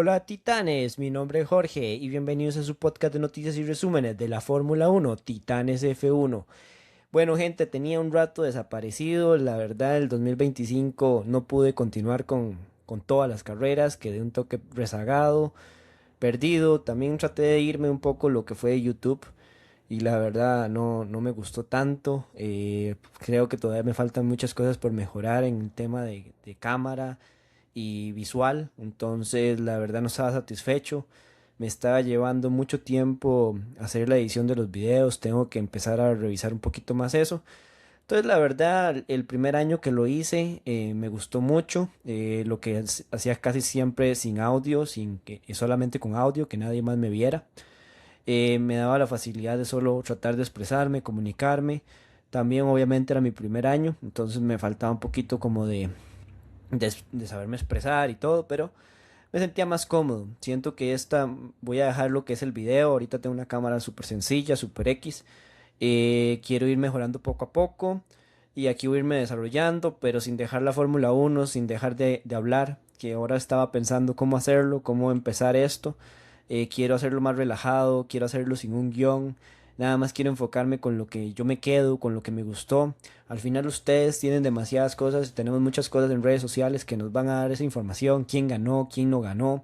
Hola Titanes, mi nombre es Jorge y bienvenidos a su podcast de noticias y resúmenes de la Fórmula Uno, Titanes F1. Bueno gente, tenía un rato desaparecido, la verdad el 2025 no pude continuar con todas las carreras, quedé un toque rezagado, perdido, también traté de irme un poco lo que fue YouTube y la verdad no me gustó tanto, creo que todavía me faltan muchas cosas por mejorar en el tema de cámara y visual, entonces la verdad no estaba satisfecho, me estaba llevando mucho tiempo hacer la edición de los videos, tengo que empezar a revisar un poquito más eso. Entonces la verdad el primer año que lo hice me gustó mucho, lo que hacía casi siempre sin audio, sin que solamente con audio, que nadie más me viera. Me daba la facilidad de solo tratar de expresarme, comunicarme. También obviamente era mi primer año, entonces me faltaba un poquito como de saberme expresar y todo, pero me sentía más cómodo. Siento que esta voy a dejar lo que es el video. Ahorita tengo una cámara súper sencilla, súper X. Quiero ir mejorando poco a poco y aquí voy a irme desarrollando, pero sin dejar la Fórmula Uno, sin dejar de hablar, que ahora estaba pensando cómo hacerlo, cómo empezar esto. Quiero hacerlo más relajado, quiero hacerlo sin un guión. Nada más quiero enfocarme con lo que yo me quedo, con lo que me gustó. Al final ustedes tienen demasiadas cosas, tenemos muchas cosas en redes sociales que nos van a dar esa información, quién ganó, quién no ganó,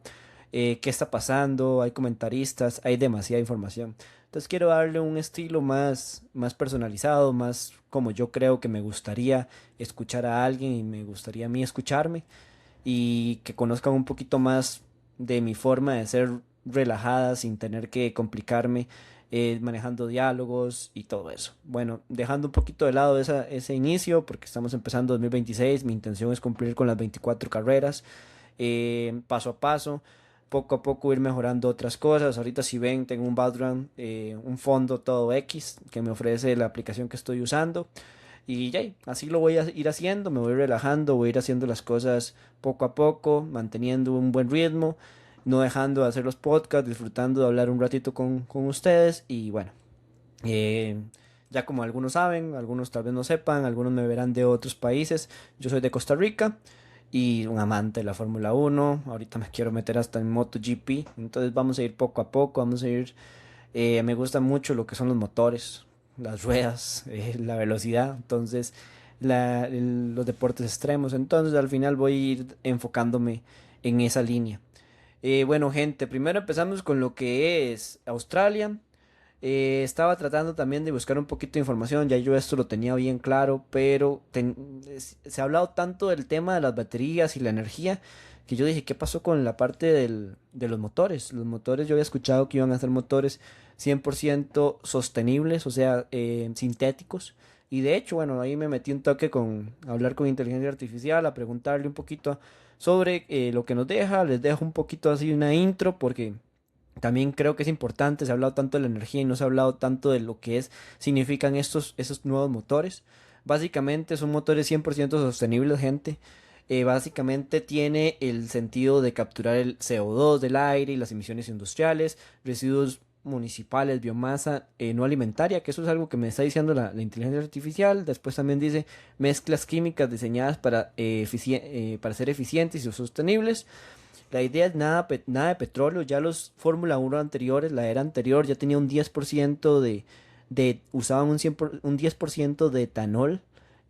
qué está pasando, hay comentaristas, hay demasiada información. Entonces quiero darle un estilo más personalizado, más como yo creo que me gustaría escuchar a alguien y me gustaría a mí escucharme y que conozcan un poquito más de mi forma de ser relajada sin tener que complicarme manejando diálogos y todo eso. Bueno, dejando un poquito de lado ese inicio porque estamos empezando 2026, mi intención es cumplir con las 24 carreras paso a paso. Poco a poco ir mejorando otras cosas. Ahorita si ven tengo un background, un fondo todo X que me ofrece la aplicación que estoy usando. Y ya, así lo voy a ir haciendo, me voy relajando, voy a ir haciendo las cosas poco a poco, manteniendo un buen ritmo, no dejando de hacer los podcasts, disfrutando de hablar un ratito con ustedes. Y bueno, eh, ya como algunos saben, algunos tal vez no sepan, algunos me verán de otros países. Yo soy de Costa Rica y un amante de la Fórmula Uno. Ahorita me quiero meter hasta en MotoGP. Entonces vamos a ir poco a poco, vamos a ir me gusta mucho lo que son los motores, las ruedas, la velocidad, entonces los deportes extremos. Entonces al final voy a ir enfocándome en esa línea. Bueno, gente, primero empezamos con lo que es Australia. Estaba tratando también de buscar un poquito de información, ya yo esto lo tenía bien claro, pero se ha hablado tanto del tema de las baterías y la energía que yo dije, ¿qué pasó con la parte de los motores? Los motores, yo había escuchado que iban a ser motores 100% sostenibles, o sea, sintéticos. Y de hecho, bueno, ahí me metí un toque con hablar con inteligencia artificial, a preguntarle un poquito sobre lo que nos deja. Les dejo un poquito así una intro porque también creo que es importante, se ha hablado tanto de la energía y no se ha hablado tanto de lo que significan esos nuevos motores. Básicamente son motores 100% sostenibles, gente. Básicamente tiene el sentido de capturar el CO2 del aire y las emisiones industriales, residuos municipales, biomasa no alimentaria, que eso es algo que me está diciendo la inteligencia artificial. Después también dice mezclas químicas diseñadas para ser eficientes y sostenibles. La idea es nada de petróleo. Ya los Fórmula Uno anteriores, la era anterior, ya tenía un 10% usaban un 10% de etanol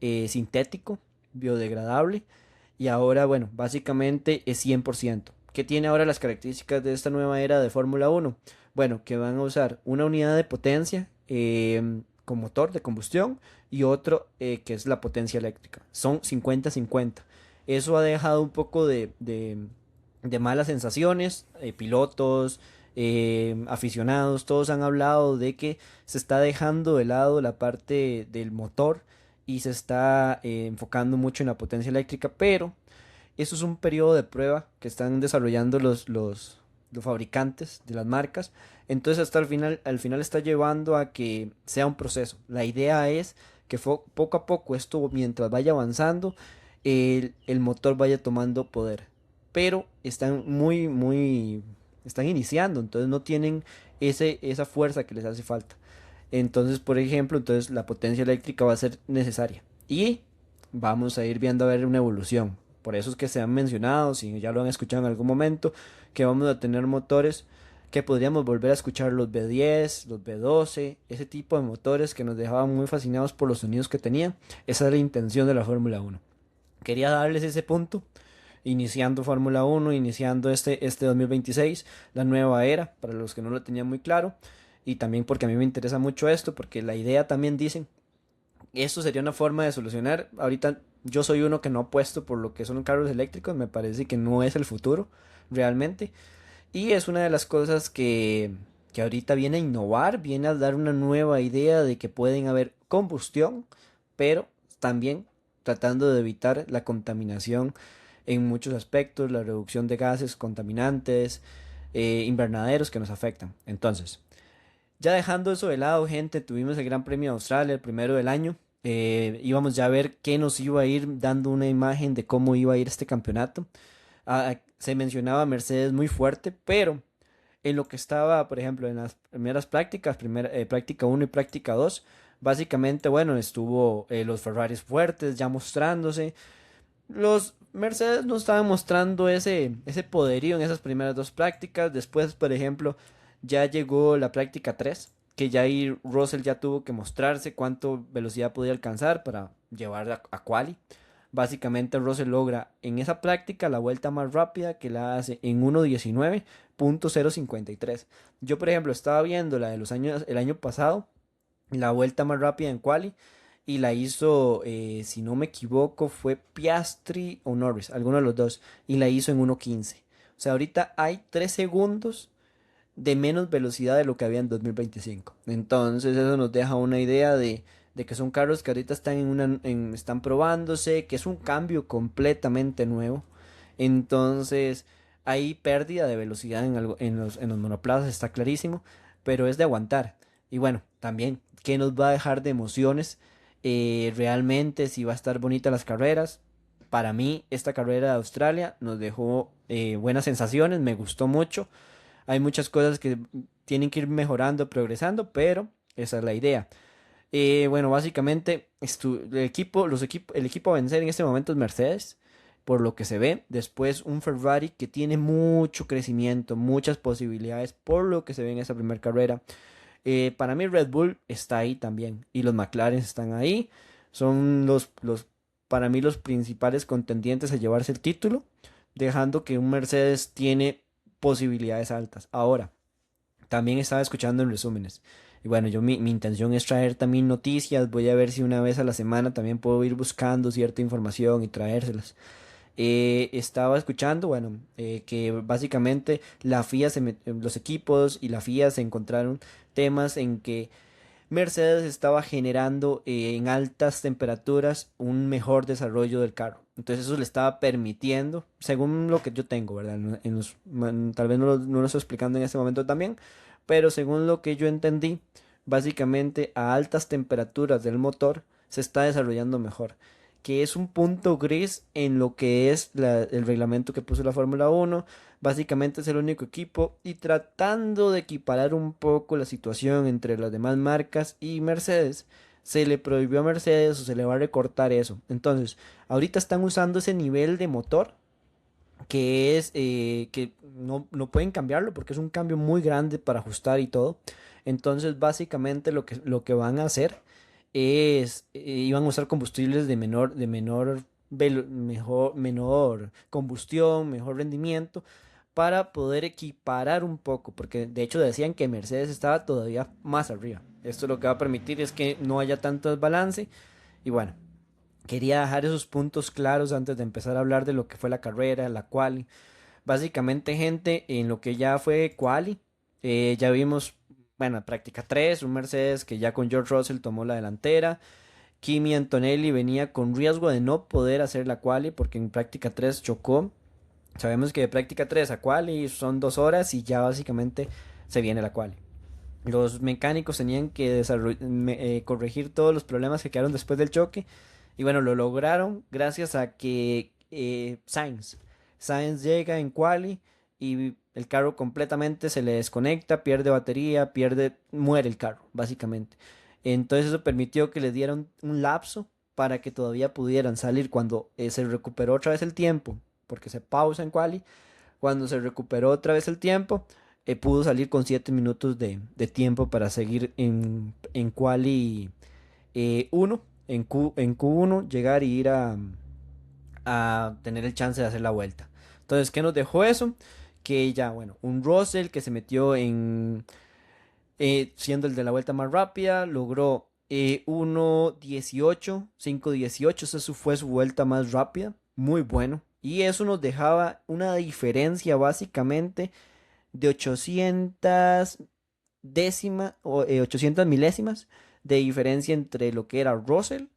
sintético, biodegradable. Y ahora, bueno, básicamente es 100%. ¿Qué tiene ahora las características de esta nueva era de Fórmula Uno? Bueno, que van a usar una unidad de potencia con motor de combustión y otro que es la potencia eléctrica. Son 50-50. Eso ha dejado un poco de malas sensaciones. Pilotos, aficionados, todos han hablado de que se está dejando de lado la parte del motor y se está enfocando mucho en la potencia eléctrica, pero eso es un periodo de prueba que están desarrollando los fabricantes de las marcas. Entonces hasta al final está llevando a que sea un proceso. La idea es que poco a poco esto, mientras vaya avanzando, el motor vaya tomando poder. Pero están están iniciando, entonces no tienen esa fuerza que les hace falta. Entonces, por ejemplo, entonces la potencia eléctrica va a ser necesaria. Y vamos a ir viendo a ver una evolución. Por eso es que se han mencionado, si ya lo han escuchado en algún momento, que vamos a tener motores que podríamos volver a escuchar los V10, los V12, ese tipo de motores que nos dejaban muy fascinados por los sonidos que tenía. Esa es la intención de la Fórmula Uno. Quería darles ese punto, iniciando Fórmula Uno, iniciando este 2026, la nueva era, para los que no lo tenían muy claro, y también porque a mí me interesa mucho esto, porque la idea también dicen, esto sería una forma de solucionar. Ahorita yo soy uno que no apuesto por lo que son carros eléctricos, me parece que no es el futuro realmente. Y es una de las cosas que ahorita viene a innovar, viene a dar una nueva idea de que pueden haber combustión, pero también tratando de evitar la contaminación en muchos aspectos, la reducción de gases contaminantes, invernaderos que nos afectan. Entonces, ya dejando eso de lado, gente, tuvimos el Gran Premio de Australia, el primero del año. Íbamos ya a ver qué nos iba a ir dando una imagen de cómo iba a ir este campeonato. Se mencionaba Mercedes muy fuerte, pero en lo que estaba, por ejemplo, en las primeras prácticas, práctica uno y práctica 2 básicamente, bueno, estuvo los Ferraris fuertes ya mostrándose. Los Mercedes no estaban mostrando ese poderío en esas primeras dos prácticas. Después, por ejemplo, ya llegó la práctica 3 que ya ahí Russell ya tuvo que mostrarse cuánto velocidad podía alcanzar para llevar a quali. Básicamente Russell logra en esa práctica la vuelta más rápida que la hace en 1:19.053. Yo, por ejemplo, estaba viendo la de el año pasado, la vuelta más rápida en quali, y la hizo, si no me equivoco, fue Piastri o Norris, alguno de los dos, y la hizo en 1:15. O sea, ahorita hay 3 segundos de menos velocidad de lo que había en 2025. Entonces eso nos deja una idea de que son carros que ahorita están están probándose, que es un cambio completamente nuevo. Entonces hay pérdida de velocidad en los monoplazas, está clarísimo, pero es de aguantar. Y bueno, también, ¿qué nos va a dejar de emociones? Realmente, si va a estar bonita las carreras. Para mí, esta carrera de Australia nos dejó buenas sensaciones, me gustó mucho. Hay muchas cosas que tienen que ir mejorando, progresando, pero esa es la idea. Bueno, básicamente el equipo a vencer en este momento es Mercedes, por lo que se ve. Después un Ferrari que tiene mucho crecimiento, muchas posibilidades, por lo que se ve en esa primera carrera. Para mí Red Bull está ahí también y los McLaren están ahí. Son para mí los principales contendientes a llevarse el título, dejando que un Mercedes tiene posibilidades altas. Ahora, también estaba escuchando en resúmenes. Y bueno, mi intención es traer también noticias. Voy a ver si una vez a la semana también puedo ir buscando cierta información y traérselas. Estaba escuchando, bueno, que básicamente los equipos y la FIA se encontraron temas en que Mercedes estaba generando en altas temperaturas un mejor desarrollo del carro. Entonces eso le estaba permitiendo, según lo que yo tengo, ¿verdad? Tal vez no lo estoy explicando en este momento también, pero según lo que yo entendí, básicamente a altas temperaturas del motor se está desarrollando mejor, que es un punto gris en lo que es el reglamento que puso la Fórmula Uno. Básicamente es el único equipo y tratando de equiparar un poco la situación entre las demás marcas y Mercedes, se le prohibió a Mercedes o se le va a recortar eso. Entonces, ahorita están usando ese nivel de motor que es que no pueden cambiarlo porque es un cambio muy grande para ajustar y todo. Entonces, básicamente lo que van a hacer es, iban a usar combustibles menor combustión, mejor rendimiento, para poder equiparar un poco, porque de hecho decían que Mercedes estaba todavía más arriba. Esto lo que va a permitir es que no haya tanto desbalance. Y bueno, quería dejar esos puntos claros antes de empezar a hablar de lo que fue la carrera, la quali. Básicamente, gente, en lo que ya fue quali, ya vimos, bueno, práctica 3 un Mercedes que ya con George Russell tomó la delantera. Kimi Antonelli venía con riesgo de no poder hacer la quali porque en práctica 3 chocó. Sabemos que de práctica 3 a quali son 2 horas y ya básicamente se viene la quali. Los mecánicos tenían que corregir todos los problemas que quedaron después del choque. Y bueno, lo lograron gracias a que Sainz llega en quali y el carro completamente se le desconecta, pierde batería, muere el carro, básicamente. Entonces eso permitió que le dieran un lapso para que todavía pudieran salir cuando se recuperó otra vez el tiempo, porque se pausa en quali. Cuando se recuperó otra vez el tiempo, pudo salir con 7 minutos de tiempo para seguir en quali 1, en Q1, llegar y ir a tener el chance de hacer la vuelta. Entonces, ¿qué nos dejó eso? Que ya, bueno, un Russell que se metió siendo el de la vuelta más rápida, logró 1:18, 5:18, esa fue su vuelta más rápida, muy bueno. Y eso nos dejaba una diferencia básicamente de 800 800 milésimas de diferencia entre lo que era Russell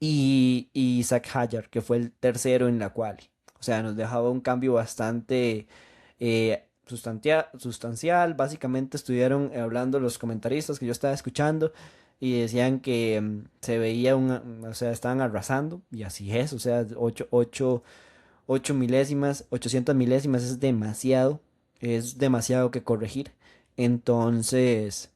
y Zach Hadjar, que fue el tercero en la quali. O sea, nos dejaba un cambio bastante sustancial. Básicamente estuvieron hablando los comentaristas que yo estaba escuchando y decían que se veía o sea, estaban arrasando y así es. O sea, 8 milésimas, 800 milésimas es demasiado que corregir. Entonces,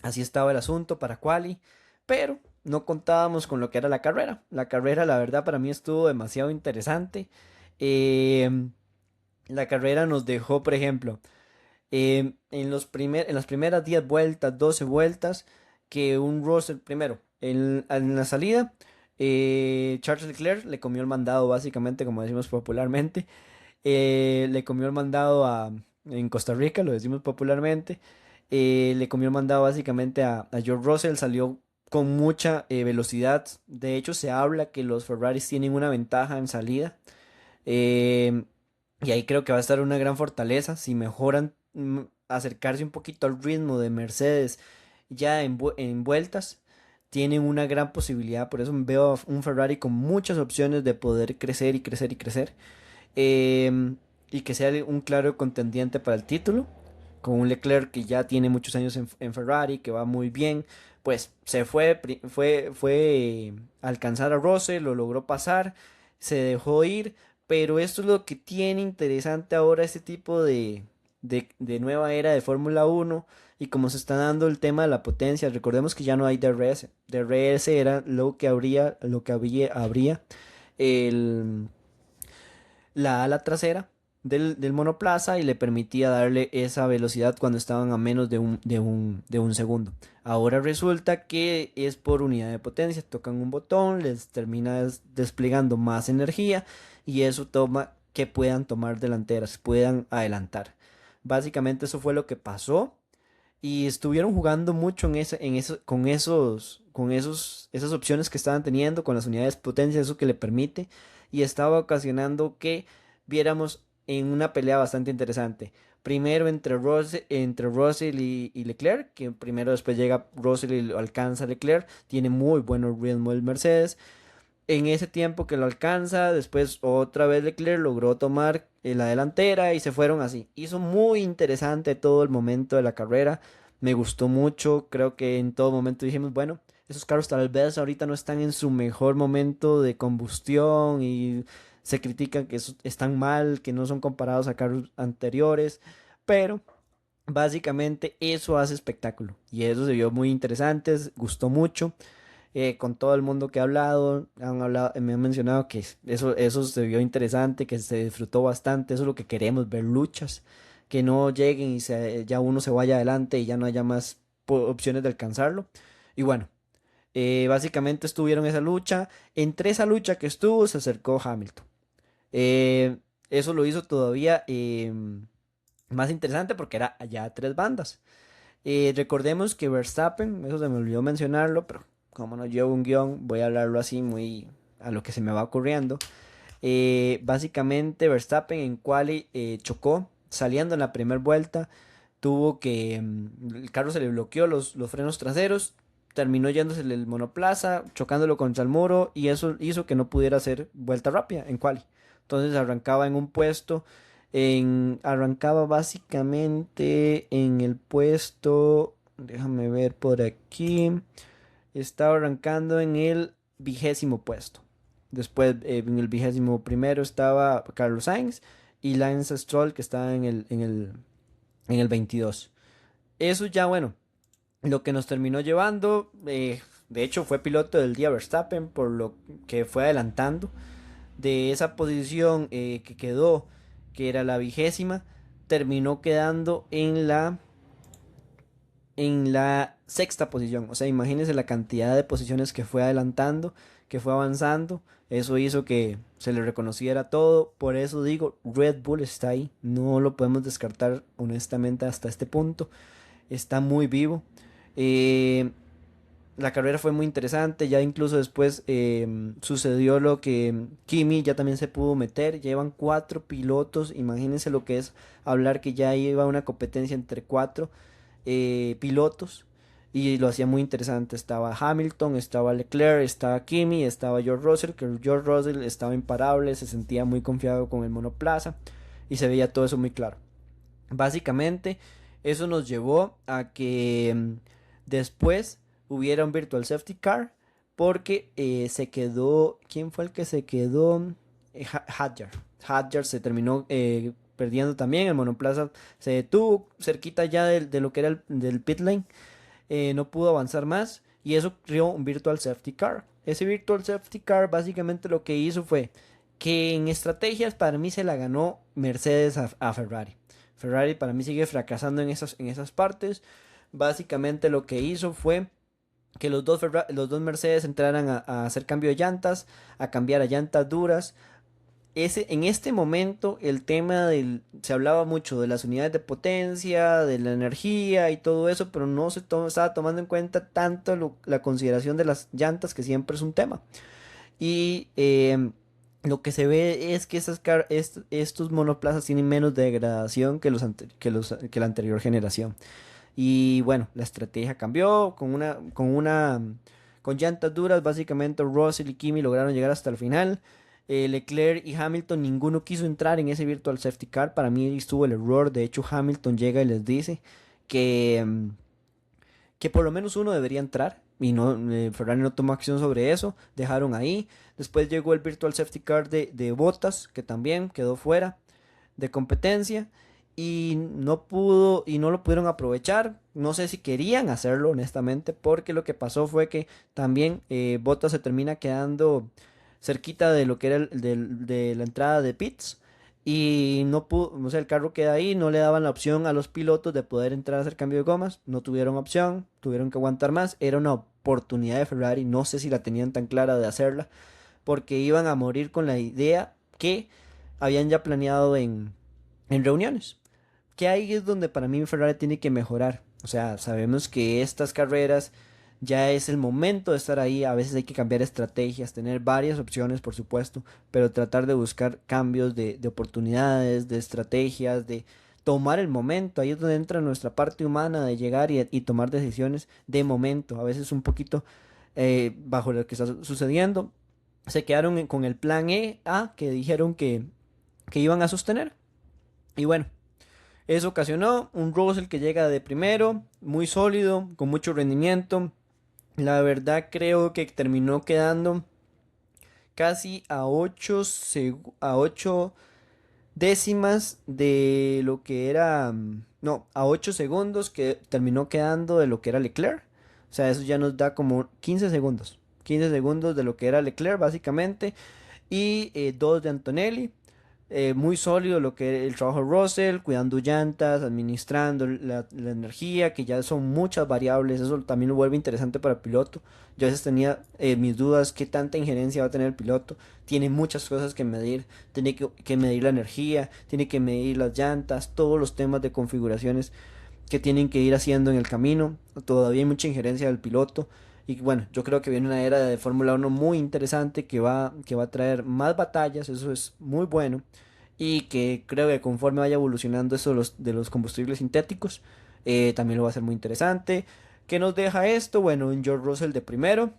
así estaba el asunto para quali, pero no contábamos con lo que era la carrera. La carrera, la verdad, para mí estuvo demasiado interesante. Em, la carrera nos dejó, por ejemplo, en las primeras 10 vueltas, 12 vueltas, que un Russell, primero, en la salida, Charles Leclerc le comió el mandado, básicamente, como decimos popularmente. Le comió el mandado en Costa Rica, lo decimos popularmente. Le comió el mandado básicamente a George Russell, salió con mucha velocidad. De hecho, se habla que los Ferraris tienen una ventaja en salida. Eh, y ahí creo que va a estar una gran fortaleza si mejoran acercarse un poquito al ritmo de Mercedes ya en vueltas. Tienen una gran posibilidad, por eso veo a un Ferrari con muchas opciones de poder crecer y crecer y crecer. Y que sea un claro contendiente para el título, con un Leclerc que ya tiene muchos años en Ferrari, que va muy bien, pues se fue a alcanzar a Russell, lo logró pasar, se dejó ir, pero esto es lo que tiene interesante ahora este tipo de nueva era de Fórmula Uno y como se está dando el tema de la potencia, recordemos que ya no hay DRS, DRS era habría el la ala trasera del monoplaza y le permitía darle esa velocidad cuando estaban a menos de un segundo. Ahora resulta que es por unidad de potencia, tocan un botón, les termina desplegando más energía y eso toma que puedan tomar delanteras, puedan adelantar. Básicamente eso fue lo que pasó y estuvieron jugando mucho esas opciones que estaban teniendo con las unidades de potencia, eso que le permite, y estaba ocasionando que viéramos en una pelea bastante interesante. Primero entre Russell y Leclerc, que primero después llega Russell y lo alcanza Leclerc, tiene muy buen ritmo el Mercedes. En ese tiempo que lo alcanza, después otra vez Leclerc logró tomar la delantera y se fueron así. Hizo muy interesante todo el momento de la carrera. Me gustó mucho. Creo que en todo momento dijimos, bueno, esos carros tal vez ahorita no están en su mejor momento de combustión y se critican que están mal, que no son comparados a carros anteriores. Pero básicamente eso hace espectáculo. Y eso se vio muy interesante, gustó mucho con todo el mundo que he hablado, me han mencionado que eso se vio interesante, que se disfrutó bastante, eso es lo que queremos, ver luchas, que no lleguen y ya uno se vaya adelante y ya no haya más opciones de alcanzarlo. Y bueno, básicamente estuvieron esa lucha, entre esa lucha que estuvo se acercó Hamilton. Eh, Eso lo hizo todavía más interesante porque era allá tres bandas. Recordemos que Verstappen, eso se me olvidó mencionarlo, pero como no llevo un guión, voy a hablarlo así muy a lo que se me va ocurriendo. Básicamente Verstappen en quali chocó, saliendo en la primera vuelta, el carro se le bloqueó los frenos traseros, terminó yéndose el monoplaza, chocándolo contra el muro y eso hizo que no pudiera hacer vuelta rápida en quali. Entonces arrancaba en un puesto arrancaba básicamente en el puesto, déjame ver por aquí, estaba arrancando en el 20º puesto. Después en el 21º estaba Carlos Sainz y Lance Stroll que estaba en el 22. Eso ya bueno, lo que nos terminó llevando, de hecho fue piloto del día Verstappen por lo que fue adelantando de esa posición que quedó que era la 20ª, terminó quedando en la sexta posición. O sea, imagínense la cantidad de posiciones que fue adelantando, que fue avanzando. Eso hizo que se le reconociera todo. Por eso digo, Red Bull está ahí. No lo podemos descartar honestamente hasta este punto. Está muy vivo. Eh, la carrera fue muy interesante. Ya incluso después sucedió lo que Kimi ya también se pudo meter. Llevan 4 pilotos. Imagínense lo que es hablar que ya iba una competencia entre 4 pilotos y lo hacía muy interesante. Estaba Hamilton, estaba Leclerc, estaba Kimi, estaba George Russell, que George Russell estaba imparable, se sentía muy confiado con el monoplaza y se veía todo eso muy claro. Básicamente, eso nos llevó a que después hubiera un Virtual Safety Car porque se quedó, ¿quién fue el que se quedó? Hadjar. Hadjar se terminó perdiendo también, el monoplaza se detuvo cerquita ya de lo que era del pit lane, no pudo avanzar más y eso creó un Virtual Safety Car. Ese Virtual Safety Car básicamente lo que hizo fue que en estrategias para mí se la ganó Mercedes a Ferrari. Ferrari para mí sigue fracasando en esas partes. Básicamente lo que hizo fue que los dos Mercedes entraran a hacer cambio de llantas, a cambiar a llantas duras. En este momento el tema se hablaba mucho de las unidades de potencia, de la energía y todo eso, pero no estaba tomando en cuenta tanto la consideración de las llantas, que siempre es un tema. Y lo que se ve es que estos monoplazas tienen menos degradación que la anterior generación. Y bueno, la estrategia cambió con llantas duras. Básicamente Russell y Kimi lograron llegar hasta el final. Leclerc y Hamilton, ninguno quiso entrar en ese Virtual Safety Car. Para mí estuvo el error. De hecho, Hamilton llega y les dice que, que por lo menos uno debería entrar. Y no, Ferrari no tomó acción sobre eso. Dejaron ahí. Después llegó el Virtual Safety Car de Bottas, que también quedó fuera de competencia y no lo pudieron aprovechar. No sé si querían hacerlo honestamente, porque lo que pasó fue que también Bottas se termina quedando cerquita de lo que era de la entrada de pits y no pudo, o sea, el carro queda ahí, no le daban la opción a los pilotos de poder entrar a hacer cambio de gomas, no tuvieron opción, tuvieron que aguantar más. Era una oportunidad de Ferrari, no sé si la tenían tan clara de hacerla, porque iban a morir con la idea que habían ya planeado en reuniones. Que ahí es donde para mí Ferrari tiene que mejorar. O sea, sabemos que estas carreras ya es el momento de estar ahí. A veces hay que cambiar estrategias, tener varias opciones, por supuesto, pero tratar de buscar cambios de oportunidades, de estrategias, de tomar el momento. Ahí es donde entra nuestra parte humana de llegar y tomar decisiones de momento. A veces un poquito bajo lo que está sucediendo. Se quedaron con el plan A que dijeron que iban a sostener. Y bueno, eso ocasionó un Russell que llega de primero, muy sólido, con mucho rendimiento. La verdad creo que terminó quedando casi a 8 décimas de lo que era, no, a 8 segundos que terminó quedando de lo que era Leclerc. O sea, eso ya nos da como 15 segundos. 15 segundos de lo que era Leclerc básicamente. Y 2 de Antonelli. Muy sólido lo que el trabajo de Russell, cuidando llantas, administrando la energía, que ya son muchas variables. Eso también lo vuelve interesante para el piloto. Yo a veces tenía mis dudas, qué tanta injerencia va a tener el piloto. Tiene muchas cosas que medir. Tiene que medir la energía, tiene que medir las llantas, todos los temas de configuraciones que tienen que ir haciendo en el camino. Todavía hay mucha injerencia del piloto. Y bueno, yo creo que viene una era de Fórmula 1 muy interesante que va a traer más batallas, eso es muy bueno. Y que creo que conforme vaya evolucionando eso de los combustibles sintéticos, también lo va a ser muy interesante. ¿Qué nos deja esto? Bueno, un George Russell de primero.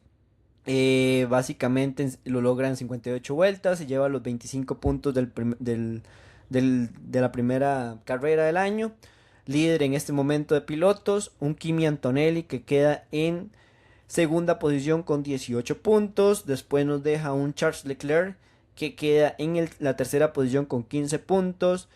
Básicamente lo logra en 58 vueltas y lleva los 25 puntos de la primera carrera del año. Líder en este momento de pilotos, un Kimi Antonelli que queda en segunda posición con 18 puntos. Después nos deja un Charles Leclerc que queda en la tercera posición con 15 puntos.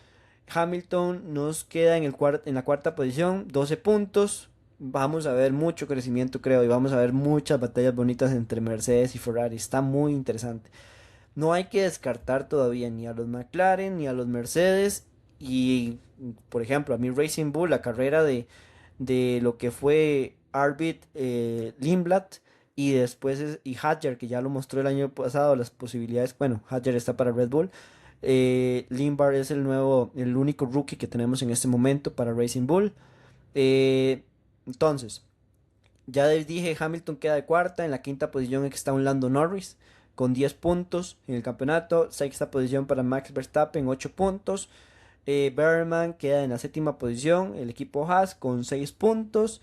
Hamilton nos queda en la cuarta posición, 12 puntos. Vamos a ver mucho crecimiento, creo, y vamos a ver muchas batallas bonitas entre Mercedes y Ferrari. Está muy interesante. No hay que descartar todavía ni a los McLaren ni a los Mercedes. Y, por ejemplo, a mí Racing Bull, la carrera de lo que fue Arvid Lindblad y después y Hadjar, que ya lo mostró el año pasado, las posibilidades. Bueno, Hadjar está para Red Bull. Lindblad es el único rookie que tenemos en este momento para Racing Bull. Entonces, ya les dije, Hamilton queda de cuarta. En la quinta posición está un Lando Norris con 10 puntos en el campeonato. Sexta posición para Max Verstappen, 8 puntos. Berman queda en la séptima posición. El equipo Haas con 6 puntos.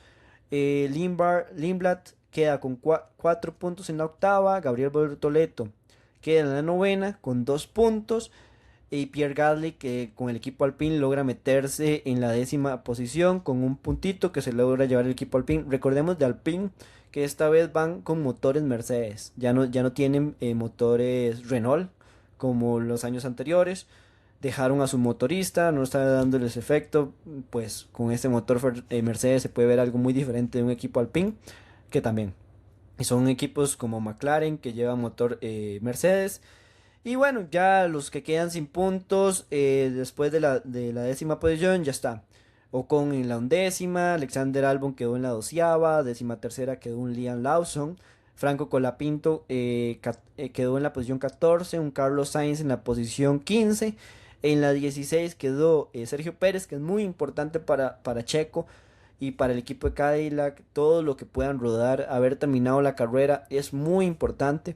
Lindblad queda con 4 puntos en la octava. Gabriel Bortoleto queda en la novena con 2 puntos. Y Pierre Gasly, que con el equipo Alpine logra meterse en la décima posición con un puntito que se logra llevar el equipo Alpine. Recordemos de Alpine que esta vez van con motores Mercedes, ya no tienen motores Renault como los años anteriores. Dejaron a su motorista, no está dándoles efecto. Pues con este motor Mercedes se puede ver algo muy diferente de un equipo Alpine, que también son equipos como McLaren que llevan motor Mercedes. Y bueno, ya los que quedan sin puntos después de la décima posición ya está. Ocon en la undécima, Alexander Albon quedó en la doceava, décima tercera quedó un Liam Lawson, Franco Colapinto quedó en la posición 14, un Carlos Sainz en la posición 15, en la 16 quedó Sergio Pérez, que es muy importante para Checo y para el equipo de Cadillac. Todo lo que puedan rodar, haber terminado la carrera es muy importante.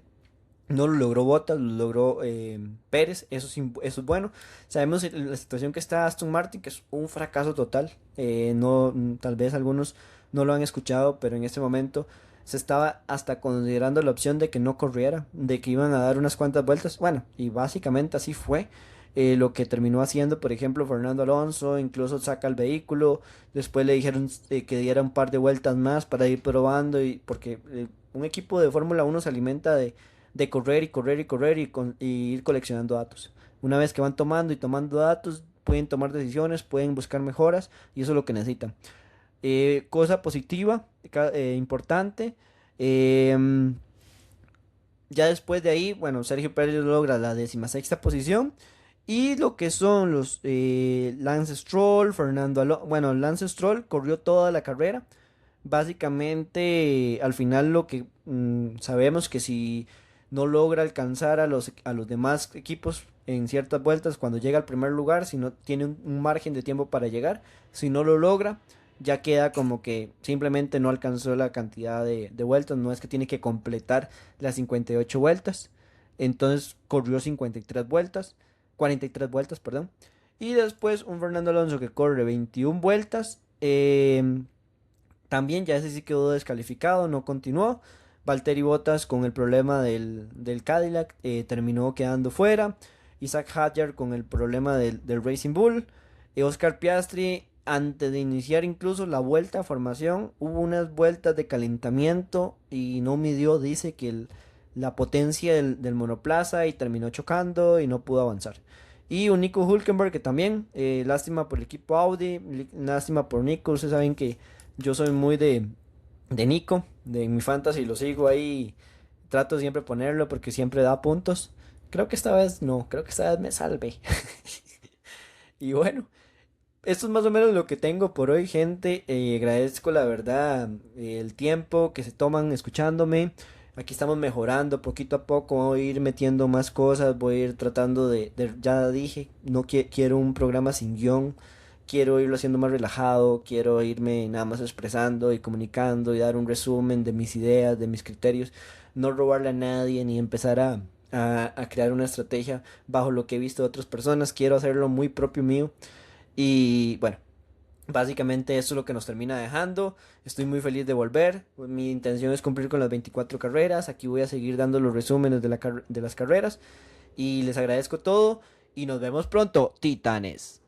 No lo logró Bottas, lo logró Pérez, eso es bueno. Sabemos la situación que está Aston Martin, que es un fracaso total. No, tal vez algunos no lo han escuchado, pero en este momento se estaba hasta considerando la opción de que no corriera, de que iban a dar unas cuantas vueltas. Bueno, y básicamente así fue. Lo que terminó haciendo, por ejemplo, Fernando Alonso, incluso saca el vehículo, después le dijeron que diera un par de vueltas más para ir probando, y porque un equipo de Fórmula 1 se alimenta de correr y correr y correr y ir coleccionando datos. Una vez que van tomando y tomando datos, pueden tomar decisiones, pueden buscar mejoras y eso es lo que necesitan. Cosa positiva, importante. em, ya después de ahí, bueno, Sergio Pérez logra la 16ª posición. Y lo que son los Lance Stroll, Fernando Alonso. Bueno, Lance Stroll corrió toda la carrera. Básicamente, al final lo que sabemos que si no logra alcanzar a los demás equipos en ciertas vueltas cuando llega al primer lugar, si no tiene un margen de tiempo para llegar, si no lo logra, ya queda como que simplemente no alcanzó la cantidad de vueltas, no es que tiene que completar las 58 vueltas, entonces corrió 53 vueltas, 43 vueltas, perdón, y después un Fernando Alonso que corre 21 vueltas, también ya ese sí quedó descalificado, no continuó. Valtteri Bottas con el problema del Cadillac terminó quedando fuera. Isaac Hadjar con el problema del Racing Bull. Oscar Piastri, antes de iniciar incluso la vuelta a formación, hubo unas vueltas de calentamiento y no midió, dice que la potencia del monoplaza y terminó chocando y no pudo avanzar. Y un Nico Hülkenberg que también, lástima por el equipo Audi, lástima por Nico. Ustedes saben que yo soy muy de Nico, de mi fantasy lo sigo ahí, trato siempre de ponerlo porque siempre da puntos. Creo que esta vez no, creo que esta vez me salvé. Y bueno, esto es más o menos lo que tengo por hoy, gente. Agradezco la verdad el tiempo que se toman escuchándome. Aquí estamos mejorando poquito a poco. Voy a ir metiendo más cosas. Voy a ir tratando ya dije, no quiero un programa sin guión. Quiero irlo haciendo más relajado. Quiero irme nada más expresando y comunicando y dar un resumen de mis ideas, de mis criterios. No robarle a nadie ni empezar a crear una estrategia bajo lo que he visto de otras personas. Quiero hacerlo muy propio mío. Y bueno, básicamente eso es lo que nos termina dejando. Estoy muy feliz de volver. Mi intención es cumplir con las 24 carreras. Aquí voy a seguir dando los resúmenes de las carreras. Y les agradezco todo. Y nos vemos pronto, titanes.